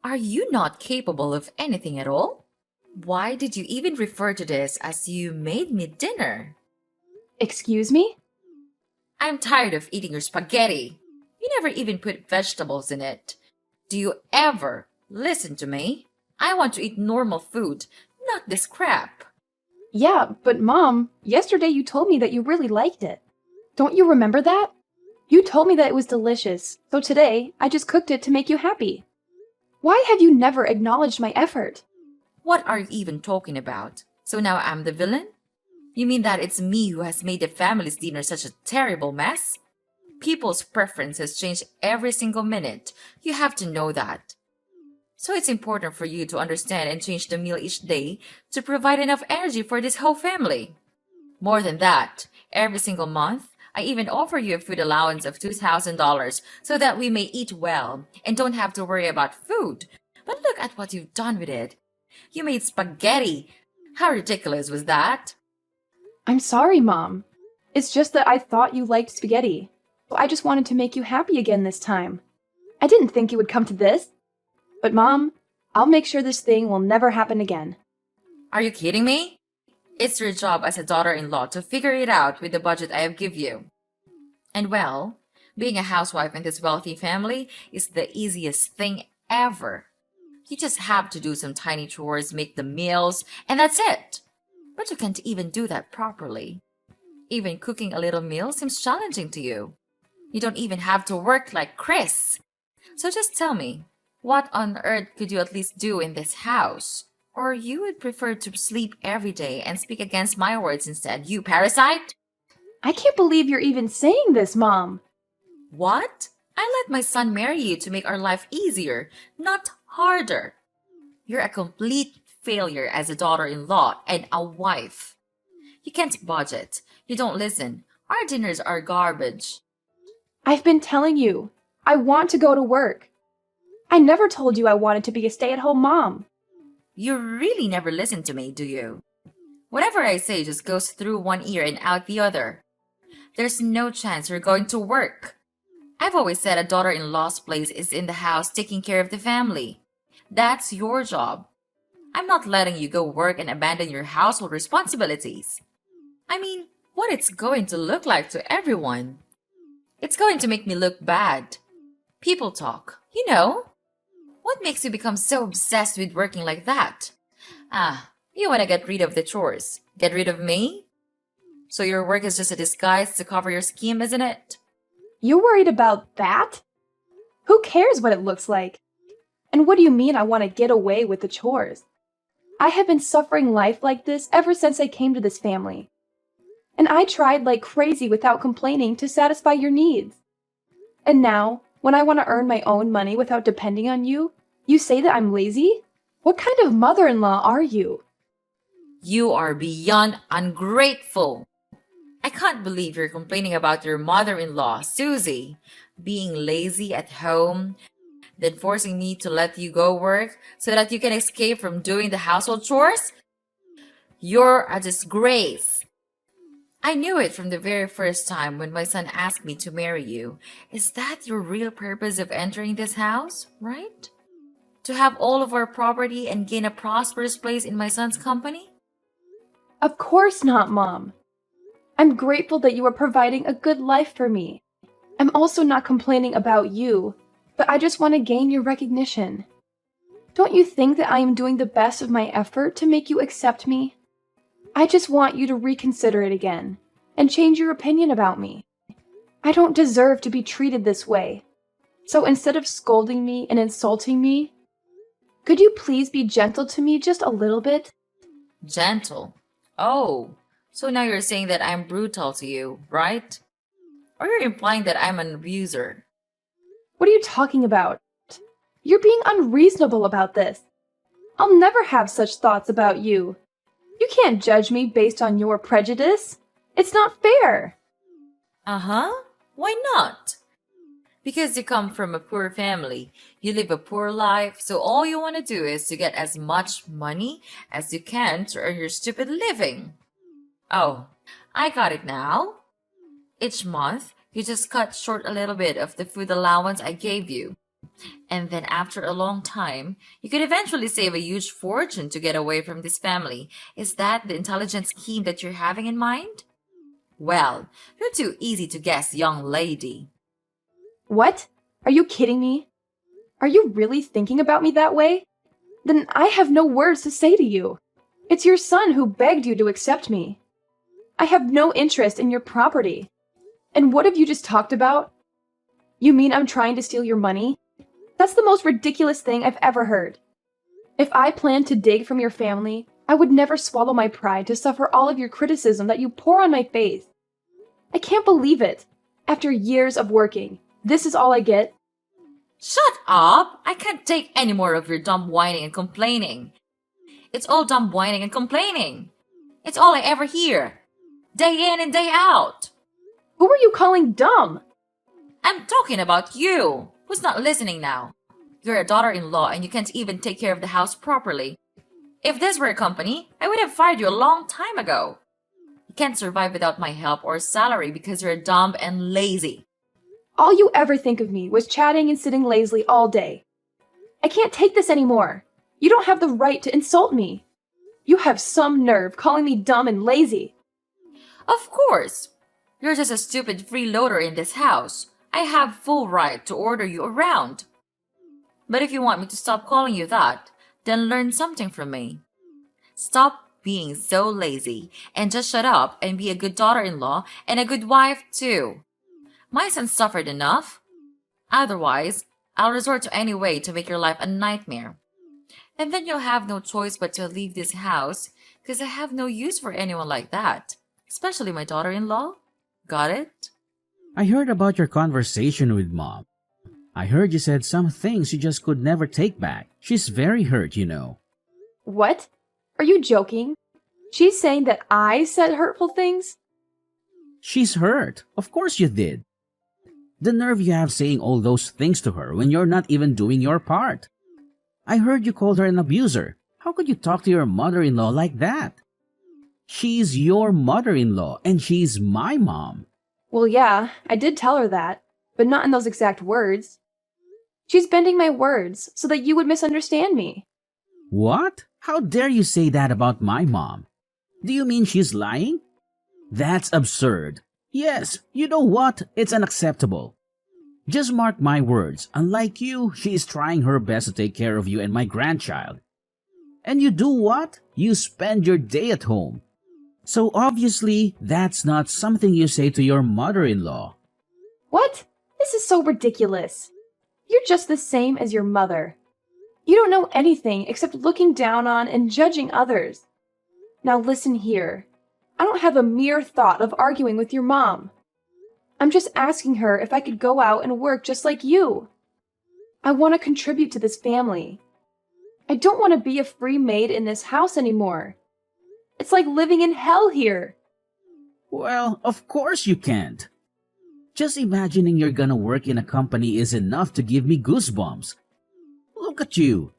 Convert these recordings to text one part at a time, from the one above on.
Are you not capable of anything at all? Why did you even refer to this as you made me dinner? Excuse me? I'm tired of eating your spaghetti. You never even put vegetables in it. Do you ever listen to me? I want to eat normal food, not this crap. Yeah, but Mom, yesterday you told me that you really liked it. Don't you remember that? You told me that it was delicious, so today I just cooked it to make you happy. Why have you never acknowledged my effort? What are you even talking about? So now I'm the villain? You mean that it's me who has made the family's dinner such a terrible mess? People's preferences change every single minute. You have to know that. So it's important for you to understand and change the meal each day to provide enough energy for this whole family. More than that, every single month, I even offer you a food allowance of $2,000 so that we may eat well and don't have to worry about food. But look at what you've done with it. You made spaghetti. How ridiculous was that? I'm sorry, Mom. It's just that I thought you liked spaghetti. So I just wanted to make you happy again this time. I didn't think it would come to this. But Mom, I'll make sure this thing will never happen again. Are you kidding me? It's your job as a daughter-in-law to figure it out with the budget I have give you. And well, being a housewife in this wealthy family is the easiest thing ever. You just have to do some tiny chores, make the meals, and that's it. But you can't even do that properly. Even cooking a little meal seems challenging to you. You don't even have to work like Chris. So just tell me, what on earth could you at least do in this house? Or you would prefer to sleep every day and speak against my words instead, you parasite? I can't believe you're even saying this, Mom. What? I let my son marry you to make our life easier, not harder. You're a complete failure as a daughter-in-law and a wife. You can't budget. You don't listen. Our dinners are garbage. I've been telling you, I want to go to work. I never told you I wanted to be a stay-at-home mom. You really never listen to me, do you? Whatever I say just goes through one ear and out the other. There's no chance you're going to work. I've always said a daughter-in-law's place is in the house taking care of the family. That's your job. I'm not letting you go work and abandon your household responsibilities. I mean, what it's going to look like to everyone. It's going to make me look bad. People talk, you know. What makes you become so obsessed with working like that? You want to get rid of the chores. Get rid of me? So your work is just a disguise to cover your scheme, isn't it? You're worried about that? Who cares what it looks like? And what do you mean I want to get away with the chores? I have been suffering life like this ever since I came to this family. And I tried like crazy without complaining to satisfy your needs. And now, when I want to earn my own money without depending on you, you say that I'm lazy? What kind of mother-in-law are you? You are beyond ungrateful. I can't believe you're complaining about your mother-in-law, Susie, being lazy at home, then forcing me to let you go work so that you can escape from doing the household chores? You're a disgrace. I knew it from the very first time when my son asked me to marry you. Is that your real purpose of entering this house, right? To have all of our property and gain a prosperous place in my son's company? Of course not, Mom. I'm grateful that you are providing a good life for me. I'm also not complaining about you, but I just want to gain your recognition. Don't you think that I am doing the best of my effort to make you accept me? I just want you to reconsider it again and change your opinion about me. I don't deserve to be treated this way. So instead of scolding me and insulting me, could you please be gentle to me just a little bit? Gentle. Oh, so now you're saying that I'm brutal to you, right? Or you're implying that I'm an abuser. What are you talking about? You're being unreasonable about this. I'll never have such thoughts about you. You can't judge me based on your prejudice. It's not fair. Uh-huh. Why not? Because you come from a poor family, you live a poor life, so all you want to do is to get as much money as you can to earn your stupid living. Oh, I got it now. Each month, you just cut short a little bit of the food allowance I gave you. And then after a long time, you could eventually save a huge fortune to get away from this family. Is that the intelligent scheme that you're having in mind? Well, you're too easy to guess, young lady. What? Are you kidding me? Are you really thinking about me that way? Then I have no words to say to you. It's your son who begged you to accept me. I have no interest in your property. And what have you just talked about? You mean I'm trying to steal your money? That's the most ridiculous thing I've ever heard. If I planned to dig from your family, I would never swallow my pride to suffer all of your criticism that you pour on my face. I can't believe it. After years of working, this is all I get? Shut up! I can't take any more of your dumb whining and complaining. It's all dumb whining and complaining. It's all I ever hear. Day in and day out. Who are you calling dumb? I'm talking about you. Who's not listening now? You're a daughter-in-law and you can't even take care of the house properly. If this were a company, I would have fired you a long time ago. You can't survive without my help or salary because you're dumb and lazy. All you ever think of me was chatting and sitting lazily all day. I can't take this anymore. You don't have the right to insult me. You have some nerve calling me dumb and lazy. Of course. You're just a stupid freeloader in this house. I have full right to order you around. But if you want me to stop calling you that, then learn something from me. Stop being so lazy and just shut up and be a good daughter-in-law and a good wife too. My son suffered enough. Otherwise, I'll resort to any way to make your life a nightmare. And then you'll have no choice but to leave this house because I have no use for anyone like that, especially my daughter-in-law. Got it? I heard about your conversation with Mom. I heard you said some things you just could never take back. She's very hurt, you know. What? Are you joking? She's saying that I said hurtful things? She's hurt. Of course you did. The nerve you have saying all those things to her when you're not even doing your part. I heard you called her an abuser. How could you talk to your mother-in-law like that? She's your mother-in-law and she's my mom. Well, yeah, I did tell her that, but not in those exact words. She's bending my words so that you would misunderstand me. What? How dare you say that about my mom? Do you mean she's lying? That's absurd. Yes, you know what? It's unacceptable. Just mark my words. Unlike you, she is trying her best to take care of you and my grandchild. And you do what? You spend your day at home. So obviously, that's not something you say to your mother-in-law. What? This is so ridiculous. You're just the same as your mother. You don't know anything except looking down on and judging others. Now listen here. I don't have a mere thought of arguing with your mom. I'm just asking her if I could go out and work just like you. I want to contribute to this family. I don't want to be a free maid in this house anymore. It's like living in hell here. Well, of course you can't. Just imagining you're gonna work in a company is enough to give me goosebumps. Look at you.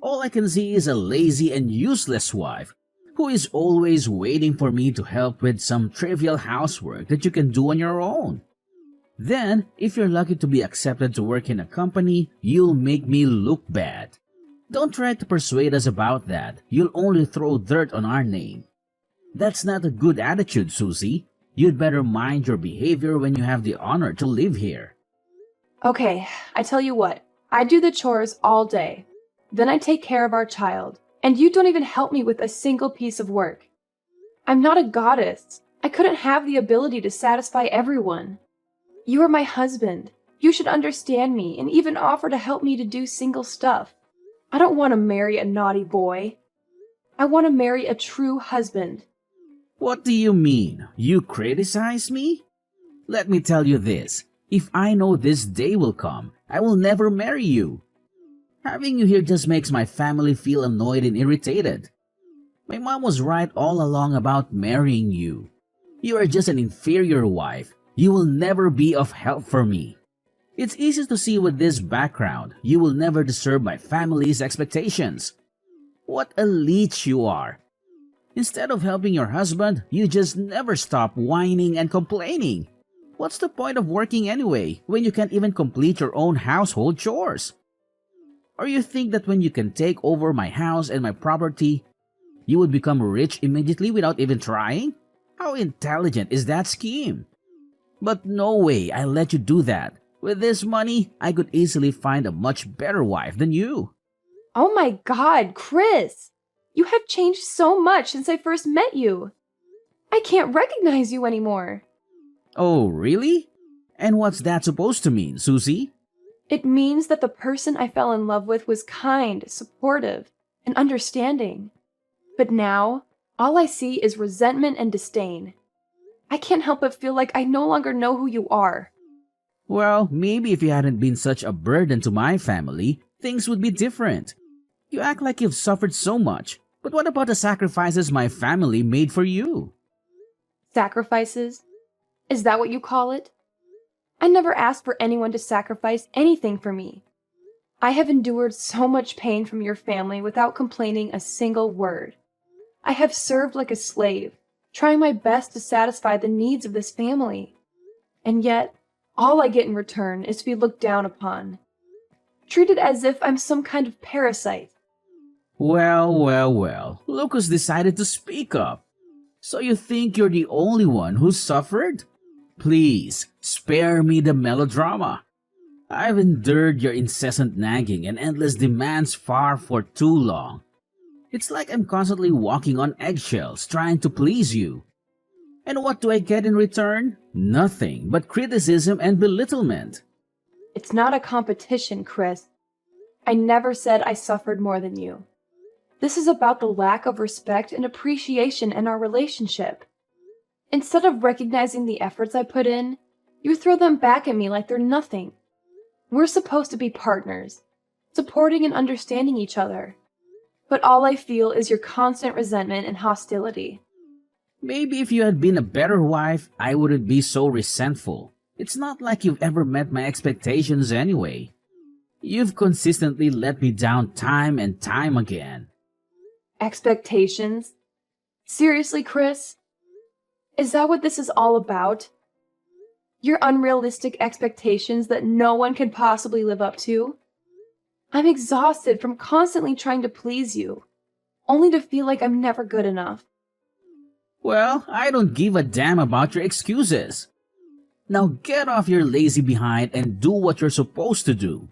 All I can see is a lazy and useless wife who is always waiting for me to help with some trivial housework that you can do on your own. Then, if you're lucky to be accepted to work in a company, you'll make me look bad. Don't try to persuade us about that. You'll only throw dirt on our name. That's not a good attitude, Susie. You'd better mind your behavior when you have the honor to live here. Okay, I tell you what. I do the chores all day. Then I take care of our child. And you don't even help me with a single piece of work. I'm not a goddess. I couldn't have the ability to satisfy everyone. You are my husband. You should understand me and even offer to help me to do single stuff. I don't want to marry a naughty boy. I want to marry a true husband. What do you mean? You criticize me? Let me tell you this. If I know this day will come, I will never marry you. Having you here just makes my family feel annoyed and irritated. My mom was right all along about marrying you. You are just an inferior wife. You will never be of help for me. It's easy to see with this background, you will never deserve my family's expectations. What a leech you are. Instead of helping your husband, you just never stop whining and complaining. What's the point of working anyway when you can't even complete your own household chores? Or you think that when you can take over my house and my property, you would become rich immediately without even trying? How intelligent is that scheme? But no way I'll let you do that. With this money, I could easily find a much better wife than you. Oh my god, Chris! You have changed so much since I first met you. I can't recognize you anymore. Oh, really? And what's that supposed to mean, Susie? It means that the person I fell in love with was kind, supportive, and understanding. But now, all I see is resentment and disdain. I can't help but feel like I no longer know who you are. Well, maybe if you hadn't been such a burden to my family, things would be different. You act like you've suffered so much, but what about the sacrifices my family made for you? Sacrifices? Is that what you call it? I never asked for anyone to sacrifice anything for me. I have endured so much pain from your family without complaining a single word. I have served like a slave, trying my best to satisfy the needs of this family. And yet, all I get in return is to be looked down upon, treated as if I'm some kind of parasite. Well, look who's decided to speak up. So you think you're the only one who's suffered? Please, spare me the melodrama. I've endured your incessant nagging and endless demands for too long. It's like I'm constantly walking on eggshells trying to please you. And what do I get in return? Nothing but criticism and belittlement. It's not a competition, Chris. I never said I suffered more than you. This is about the lack of respect and appreciation in our relationship. Instead of recognizing the efforts I put in, you throw them back at me like they're nothing. We're supposed to be partners, supporting and understanding each other. But all I feel is your constant resentment and hostility. Maybe if you had been a better wife, I wouldn't be so resentful. It's not like you've ever met my expectations anyway. You've consistently let me down time and time again. Expectations? Seriously, Chris? Is that what this is all about? Your unrealistic expectations that no one can possibly live up to? I'm exhausted from constantly trying to please you, only to feel like I'm never good enough. Well, I don't give a damn about your excuses. Now get off your lazy behind and do what you're supposed to do.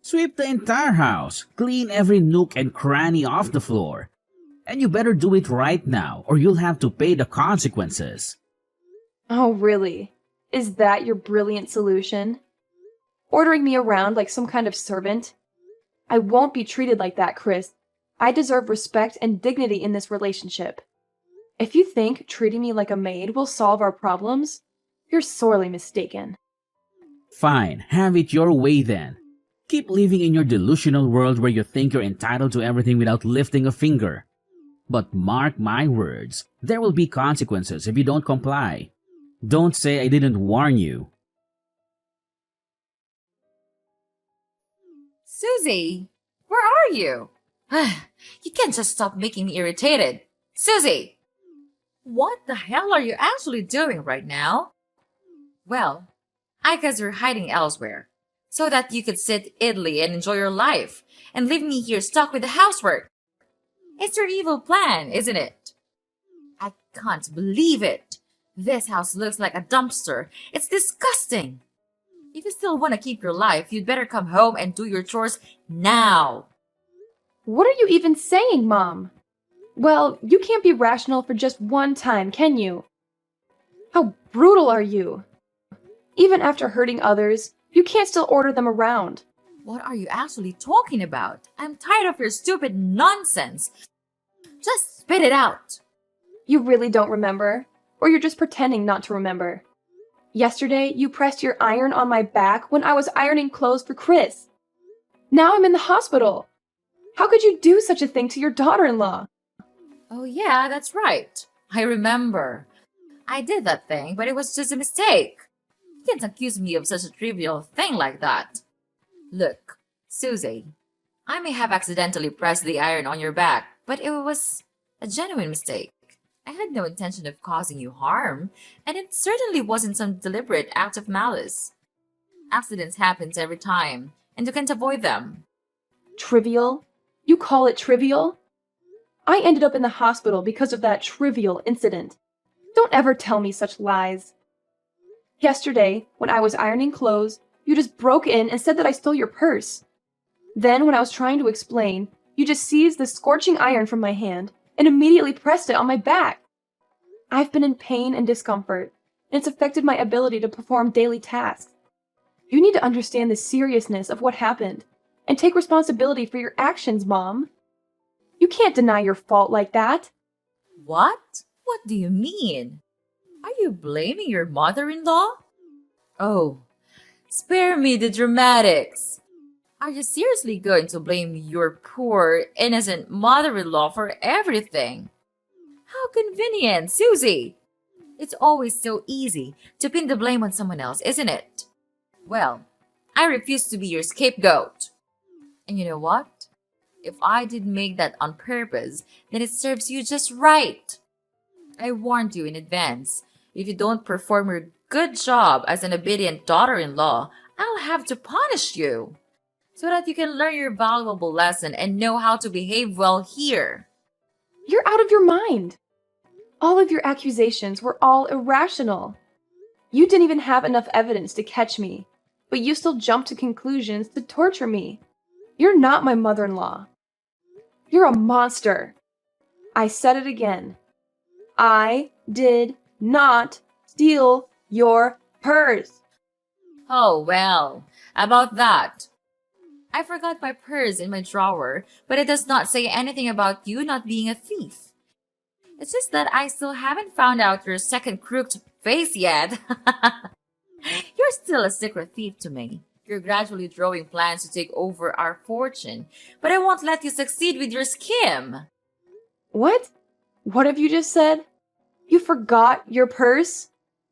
Sweep the entire house, clean every nook and cranny off the floor. And you better do it right now or you'll have to pay the consequences. Oh, really? Is that your brilliant solution? Ordering me around like some kind of servant? I won't be treated like that, Chris. I deserve respect and dignity in this relationship. If you think treating me like a maid will solve our problems, you're sorely mistaken. Fine, have it your way then. Keep living in your delusional world where you think you're entitled to everything without lifting a finger. But mark my words, there will be consequences if you don't comply. Don't say I didn't warn you. Susie, where are you? You can't just stop making me irritated. Susie! What the hell are you actually doing right now? Well, I guess you're hiding elsewhere, so that you could sit idly and enjoy your life, and leave me here stuck with the housework. It's your evil plan, isn't it? I can't believe it. This house looks like a dumpster. It's disgusting. If you still want to keep your life, you'd better come home and do your chores now. What are you even saying, Mom? Well, you can't be rational for just one time, can you? How brutal are you? Even after hurting others, you can't still order them around. What are you actually talking about? I'm tired of your stupid nonsense. Just spit it out. You really don't remember? Or you're just pretending not to remember? Yesterday, you pressed your iron on my back when I was ironing clothes for Chris. Now I'm in the hospital. How could you do such a thing to your daughter-in-law? Oh yeah, that's right. I remember. I did that thing, but it was just a mistake. You can't accuse me of such a trivial thing like that. Look, Susie, I may have accidentally pressed the iron on your back, but it was a genuine mistake. I had no intention of causing you harm, and it certainly wasn't some deliberate act of malice. Accidents happen every time, and you can't avoid them. Trivial? You call it trivial? I ended up in the hospital because of that trivial incident. Don't ever tell me such lies. Yesterday, when I was ironing clothes, you just broke in and said that I stole your purse. Then, when I was trying to explain, you just seized the scorching iron from my hand and immediately pressed it on my back. I've been in pain and discomfort, and it's affected my ability to perform daily tasks. You need to understand the seriousness of what happened and take responsibility for your actions, Mom. You can't deny your fault like that. What? What do you mean? Are you blaming your mother-in-law? Oh, spare me the dramatics. Are you seriously going to blame your poor, innocent mother-in-law for everything? How convenient, Susie! It's always so easy to pin the blame on someone else, isn't it? Well, I refuse to be your scapegoat. And you know what? If I did make that on purpose, then it serves you just right. I warned you in advance. If you don't perform your good job as an obedient daughter-in-law, I'll have to punish you, so that you can learn your valuable lesson and know how to behave well here. You're out of your mind. All of your accusations were all irrational. You didn't even have enough evidence to catch me, but you still jumped to conclusions to torture me. You're not my mother-in-law. You're a monster. I said it again. I did not steal your purse. Oh, well, about that. I forgot my purse in my drawer, but it does not say anything about you not being a thief. It's just that I still haven't found out your second crooked face yet. You're still a secret thief to me. You're gradually drawing plans to take over our fortune, but I won't let you succeed with your scheme. What? What have you just said? You forgot your purse?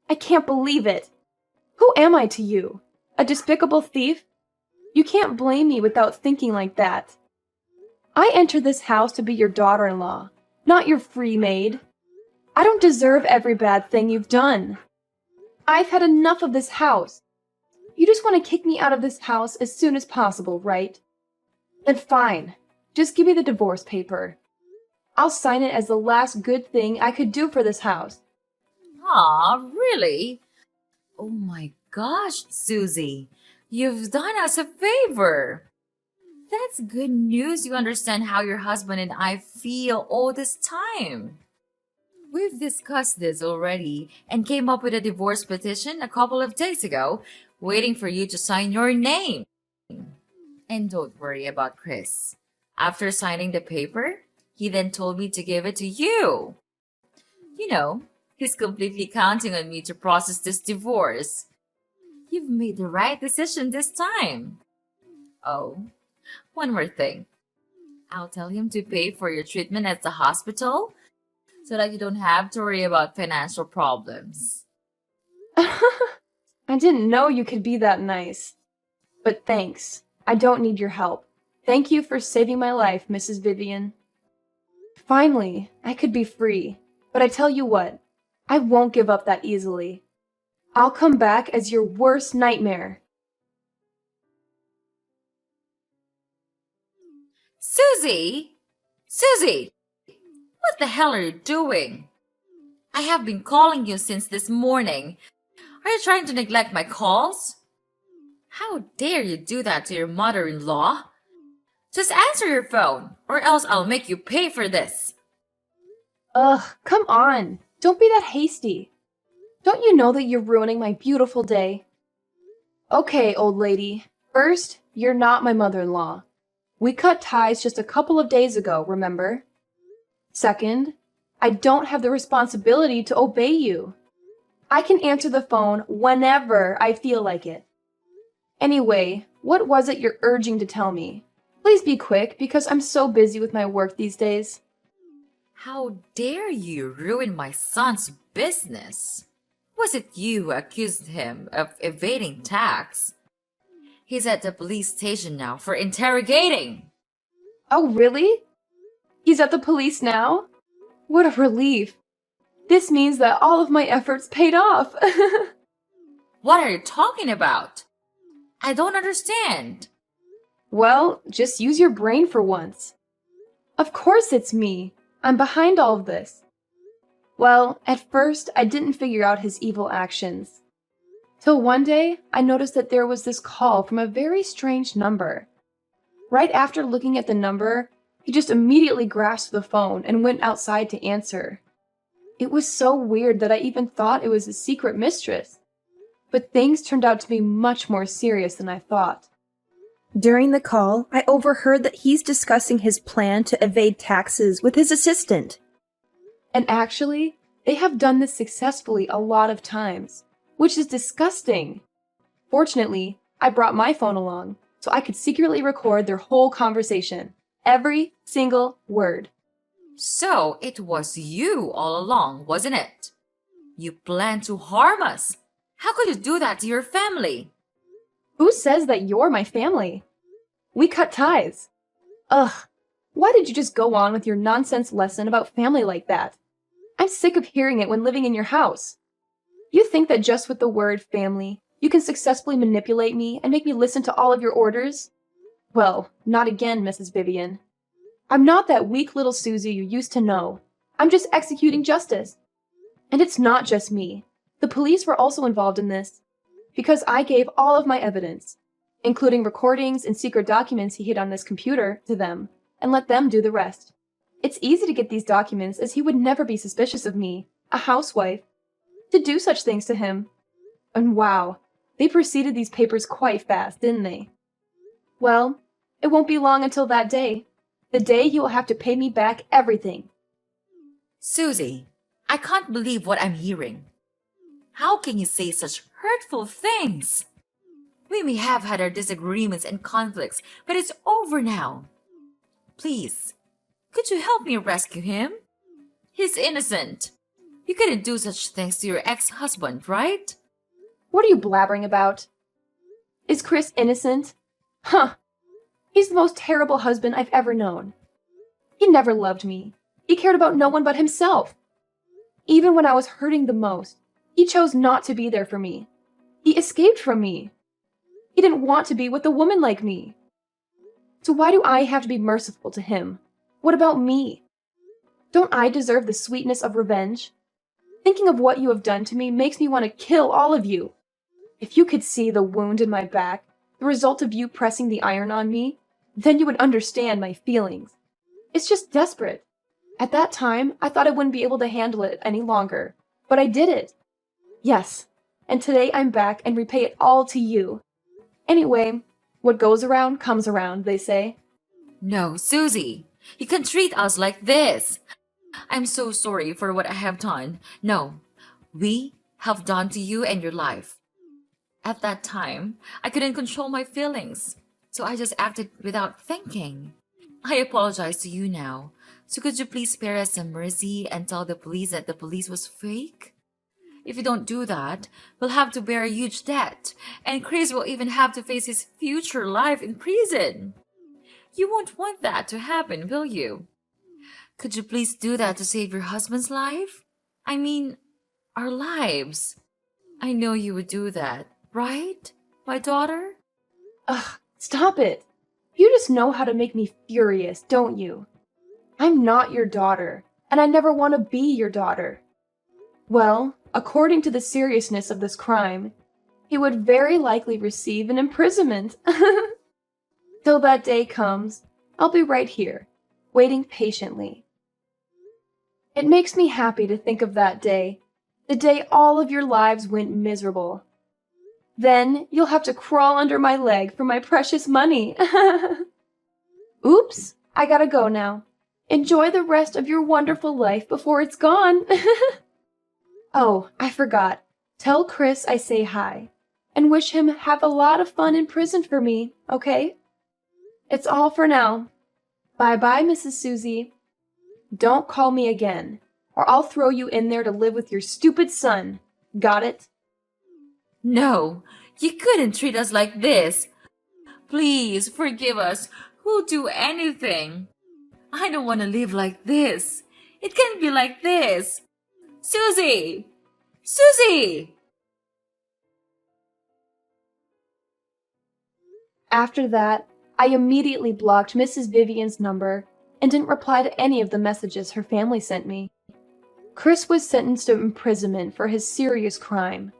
I can't believe it. Who am I to you? A despicable thief? You can't blame me without thinking like that. I entered this house to be your daughter-in-law, not your free maid. I don't deserve every bad thing you've done. I've had enough of this house. You just want to kick me out of this house as soon as possible, right? Then fine. Just give me the divorce paper. I'll sign it as the last good thing I could do for this house. Aw, really? Oh my gosh, Susie. You've done us a favor. That's good news you understand how your husband and I feel all this time. We've discussed this already and came up with a divorce petition a couple of days ago, waiting for you to sign your name. And don't worry about Chris. After signing the paper, he then told me to give it to you. You know, he's completely counting on me to process this divorce. You've made the right decision this time. Oh, one more thing. I'll tell him to pay for your treatment at the hospital so that you don't have to worry about financial problems. I didn't know you could be that nice. But thanks. I don't need your help. Thank you for saving my life, Mrs. Vivian. Finally, I could be free. But I tell you what, I won't give up that easily. I'll come back as your worst nightmare. Susie! Susie! What the hell are you doing? I have been calling you since this morning. Are you trying to neglect my calls? How dare you do that to your mother-in-law? Just answer your phone, or else I'll make you pay for this. Ugh, come on. Don't be that hasty. Don't you know that you're ruining my beautiful day? Okay, old lady. First, you're not my mother-in-law. We cut ties just a couple of days ago, remember? Second, I don't have the responsibility to obey you. I can answer the phone whenever I feel like it. Anyway, what was it you're urging to tell me? Please be quick, because I'm so busy with my work these days. How dare you ruin my son's business? Was it you who accused him of evading tax? He's at the police station now for interrogating. Oh, really? He's at the police now? What a relief. This means that all of my efforts paid off. What are you talking about? I don't understand. Well, just use your brain for once. Of course it's me. I'm behind all of this. Well, at first, I didn't figure out his evil actions. Till one day, I noticed that there was this call from a very strange number. Right after looking at the number, he just immediately grasped the phone and went outside to answer. It was so weird that I even thought it was his secret mistress. But things turned out to be much more serious than I thought. During the call, I overheard that he's discussing his plan to evade taxes with his assistant. And actually, they have done this successfully a lot of times, which is disgusting. Fortunately, I brought my phone along, so I could secretly record their whole conversation. Every single word. So it was you all along, wasn't it? You planned to harm us. How could you do that to your family? Who says that you're my family? We cut ties. Ugh, why did you just go on with your nonsense lesson about family like that? I'm sick of hearing it when living in your house. You think that just with the word family, you can successfully manipulate me and make me listen to all of your orders? Well, not again, Mrs. Vivian. I'm not that weak little Susie you used to know. I'm just executing justice. And it's not just me. The police were also involved in this. Because I gave all of my evidence, including recordings and secret documents he hid on this computer, to them, and let them do the rest. It's easy to get these documents as he would never be suspicious of me, a housewife, to do such things to him. And wow, they preceded these papers quite fast, didn't they? Well, it won't be long until that day. The day you will have to pay me back everything. Susie, I can't believe what I'm hearing. How can you say such hurtful things? We may have had our disagreements and conflicts, but it's over now. Please, could you help me rescue him? He's innocent. You couldn't do such things to your ex-husband, right? What are you blabbering about? Is Chris innocent? Huh. He's the most terrible husband I've ever known. He never loved me. He cared about no one but himself. Even when I was hurting the most, he chose not to be there for me. He escaped from me. He didn't want to be with a woman like me. So why do I have to be merciful to him? What about me? Don't I deserve the sweetness of revenge? Thinking of what you have done to me makes me want to kill all of you. If you could see the wound in my back, the result of you pressing the iron on me, then you would understand my feelings. It's just desperate. At that time, I thought I wouldn't be able to handle it any longer, but I did it. Yes, and today I'm back and repay it all to you. Anyway, what goes around comes around, they say. No, Susie, you can't treat us like this. I'm so sorry for what I have done. No, we have done to you and your life. At that time, I couldn't control my feelings, so I just acted without thinking. I apologize to you now, so could you please spare us some mercy and tell the police that the police was fake? If you don't do that, we'll have to bear a huge debt, and Chris will even have to face his future life in prison. You won't want that to happen, will you? Could you please do that to save your husband's life? I mean, our lives. I know you would do that, right, my daughter? Ugh, stop it. You just know how to make me furious, don't you? I'm not your daughter, and I never want to be your daughter. Well, according to the seriousness of this crime, he would very likely receive an imprisonment. Till that day comes, I'll be right here, waiting patiently. It makes me happy to think of that day, the day all of your lives went miserable. Then you'll have to crawl under my leg for my precious money. Oops, I gotta go now. Enjoy the rest of your wonderful life before it's gone. Oh, I forgot. Tell Chris I say hi, and wish him have a lot of fun in prison for me, okay? It's all for now. Bye-bye, Mrs. Susie. Don't call me again, or I'll throw you in there to live with your stupid son. Got it? No, you couldn't treat us like this. Please forgive us. We'll do anything. I don't want to live like this. It can't be like this. Susie! Susie! After that, I immediately blocked Mrs. Vivian's number and didn't reply to any of the messages her family sent me. Chris was sentenced to imprisonment for his serious crime.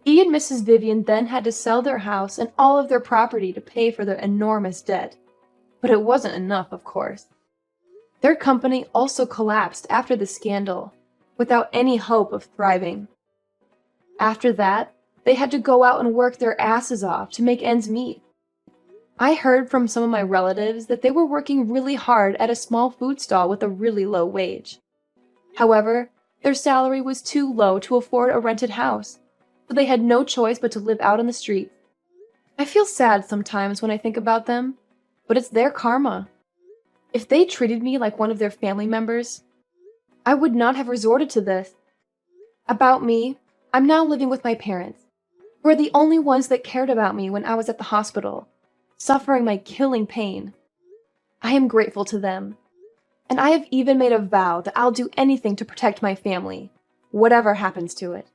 He and Mrs. Vivian then had to sell their house and all of their property to pay for their enormous debt. But it wasn't enough, of course. Their company also collapsed after the scandal, without any hope of thriving. After that, they had to go out and work their asses off to make ends meet. I heard from some of my relatives that they were working really hard at a small food stall with a really low wage. However, their salary was too low to afford a rented house, so they had no choice but to live out on the street. I feel sad sometimes when I think about them, but it's their karma. If they treated me like one of their family members, I would not have resorted to this. About me, I'm now living with my parents, who are the only ones that cared about me when I was at the hospital, suffering my killing pain. I am grateful to them, and I have even made a vow that I'll do anything to protect my family, whatever happens to it.